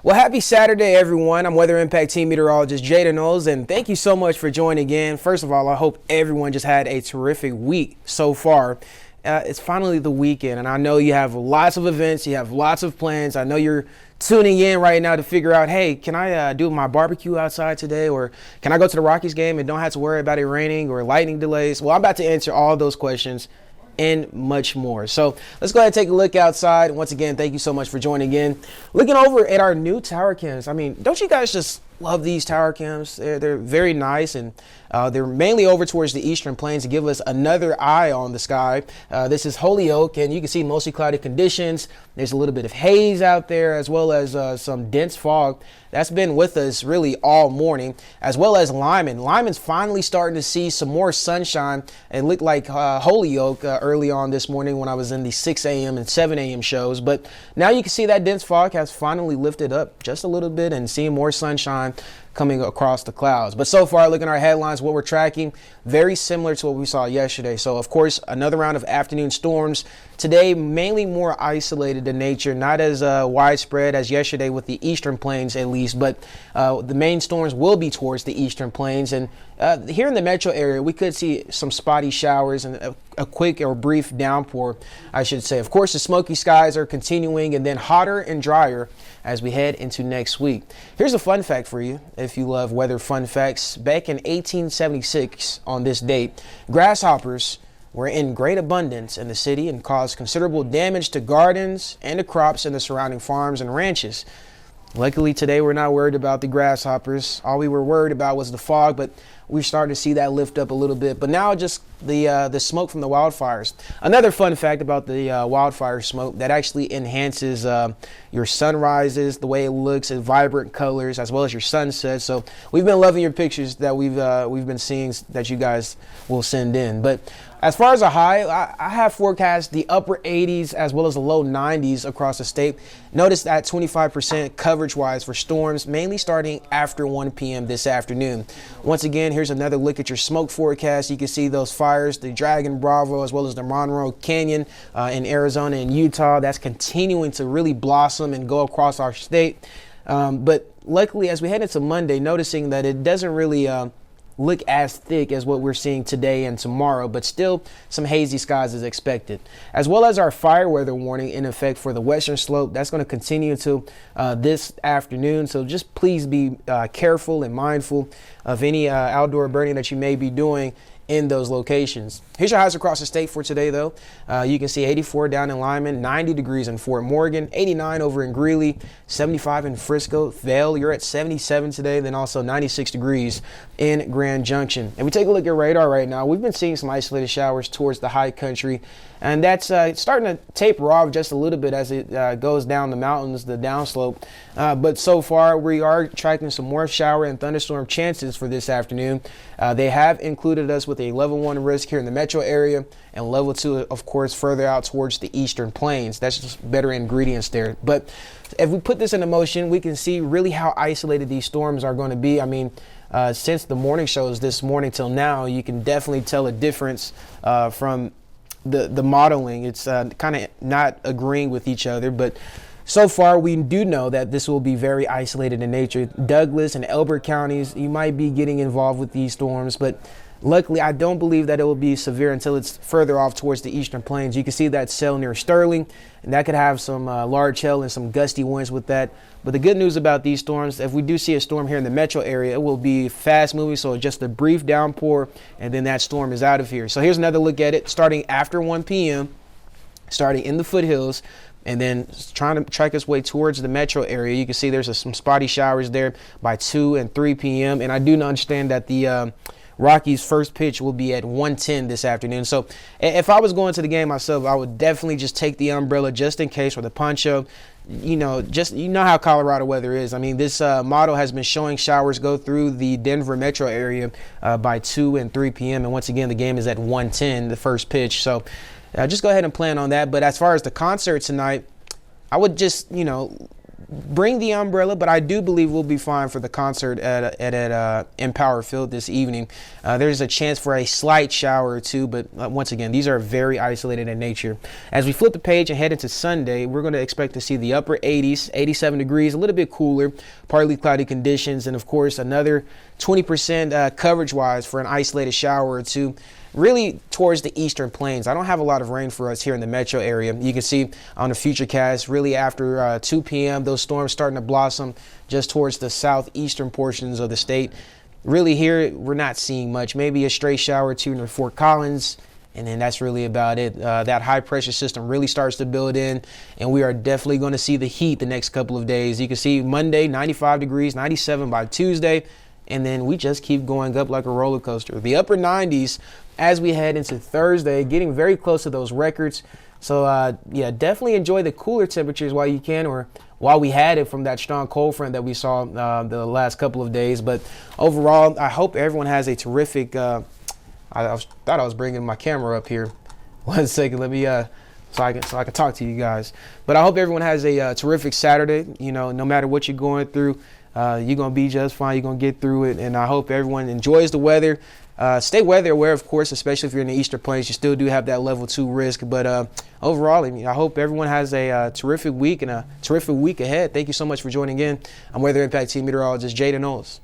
Well, happy Saturday, everyone. I'm Weather Impact Team Meteorologist Jaden Knowles, and thank you so much for joining in. First of all, I hope everyone just had a terrific week so far. It's finally the weekend, and I know you have lots of events, you have lots of plans. I know you're tuning in right now to figure out, hey, can I do my barbecue outside today, or can I go to the Rockies game and don't have to worry about it raining or lightning delays? Well, I'm about to answer all those questions and much more. So let's go ahead and take a look outside. Once again, thank you so much for joining in. Looking over at our new tower cams. I mean, don't you guys just love these tower cams? They're very nice, and they're mainly over towards the eastern plains to give us another eye on the sky. This is Holyoke, and you can see mostly cloudy conditions. There's a little bit of haze out there, as well as some dense fog. That's been with us really all morning, as well as Lyman. Lyman's finally starting to see some more sunshine. It looked like Holyoke early on this morning when I was in the 6 a.m. and 7 a.m. shows. But now you can see that dense fog has finally lifted up just a little bit and seeing more sunshine coming across the clouds. But so far, looking at our headlines, what we're tracking, very similar to what we saw yesterday. So, of course, another round of afternoon storms. Today, mainly more isolated in nature, not as widespread as yesterday with the eastern plains at least, but the main storms will be towards the eastern plains. And here in the metro area, we could see some spotty showers and a quick or brief downpour, I should say. Of course, the smoky skies are continuing and then hotter and drier as we head into next week. Here's a fun fact for you, if you love weather fun facts. Back in 1876, on this date, grasshoppers were in great abundance in the city and caused considerable damage to gardens and the crops in the surrounding farms and ranches. Luckily, today we're not worried about the grasshoppers. All we were worried about was the fog, but we're starting to see that lift up a little bit. But now just the smoke from the wildfires. Another fun fact about the wildfire smoke, that actually enhances your sunrises, the way it looks in vibrant colors, as well as your sunsets. So we've been loving your pictures that we've been seeing that you guys will send in. But as far as a high, I have forecast the upper 80s as well as the low 90s across the state. Notice that 25% coverage-wise for storms, mainly starting after 1 p.m. this afternoon. Once again, here's another look at your smoke forecast. You can see those fires, the Dragon Bravo, as well as the Monroe Canyon in Arizona and Utah. That's continuing to really blossom and go across our state. But luckily, as we head into Monday, noticing that it doesn't really look as thick as what we're seeing today and tomorrow, but still some hazy skies is expected, as well as our fire weather warning in effect for the western slope. That's going to continue until this afternoon, so just please be careful and mindful of any outdoor burning that you may be doing in those locations. Here's your highs across the state for today, though. You can see 84 down in Lyman, 90 degrees in Fort Morgan, 89 over in Greeley, 75 in Frisco. Vail, you're at 77 today, then also 96 degrees in Grand Junction. If we take a look at radar right now, we've been seeing some isolated showers towards the high country, and that's starting to taper off just a little bit as it goes down the mountains, the downslope. But so far, we are tracking some more shower and thunderstorm chances for this afternoon. They have included us with a level 1 risk here in the metro area, and level 2, of course, further out towards the eastern plains. That's just better ingredients there. But if we put this into motion, we can see really how isolated these storms are going to be. I mean, since the morning shows this morning till now, you can definitely tell a difference from the modeling. It's kind of not agreeing with each other, but so far, we do know that this will be very isolated in nature. Douglas and Elbert counties, you might be getting involved with these storms, but luckily, I don't believe that it will be severe until it's further off towards the eastern plains. You can see that cell near Sterling, and that could have some large hail and some gusty winds with that. But the good news about these storms, if we do see a storm here in the metro area, it will be fast moving, so just a brief downpour, and then that storm is out of here. So here's another look at it, starting after 1 p.m., starting in the foothills, and then trying to track its way towards the metro area. You can see there's some spotty showers there by 2 and 3 p.m. And I do understand that the Rockies' first pitch will be at 1:10 this afternoon. So if I was going to the game myself, I would definitely just take the umbrella just in case, or the poncho. You know how Colorado weather is. I mean, this model has been showing showers go through the Denver metro area by 2 and 3 p.m. And once again, the game is at 1:10, the first pitch. So just go ahead and plan on that. But as far as the concert tonight, I would just, bring the umbrella, but I do believe we'll be fine for the concert at Empower Field this evening. There's a chance for a slight shower or two, but once again, these are very isolated in nature. As we flip the page and head into Sunday, we're going to expect to see the upper 80s, 87 degrees, a little bit cooler, partly cloudy conditions, and of course another 20% coverage-wise for an isolated shower or two, really towards the eastern plains. I don't have a lot of rain for us here in the metro area. You can see on the futurecast, really after 2 p.m., those storms starting to blossom just towards the southeastern portions of the state. Really here, we're not seeing much. Maybe a stray shower or two near Fort Collins, and then that's really about it. That high pressure system really starts to build in, and we are definitely going to see the heat the next couple of days. You can see Monday, 95 degrees, 97 by Tuesday, and then we just keep going up like a roller coaster. The upper 90s as we head into Thursday, getting very close to those records. So, yeah, definitely enjoy the cooler temperatures while you can, or while we had it from that strong cold front that we saw the last couple of days. But overall, I hope everyone has a terrific thought I was bringing my camera up here. 1 second, let me so I can talk to you guys. But I hope everyone has a terrific Saturday. You know, no matter what you're going through, you're gonna be just fine. You're gonna get through it, and I hope everyone enjoys the weather. Stay weather aware, of course, especially if you're in the Eastern Plains. You still do have that level 2 risk. But overall, I mean, I hope everyone has a terrific week and a terrific week ahead. Thank you so much for joining in. I'm Weather Impact Team Meteorologist Jaden Knowles.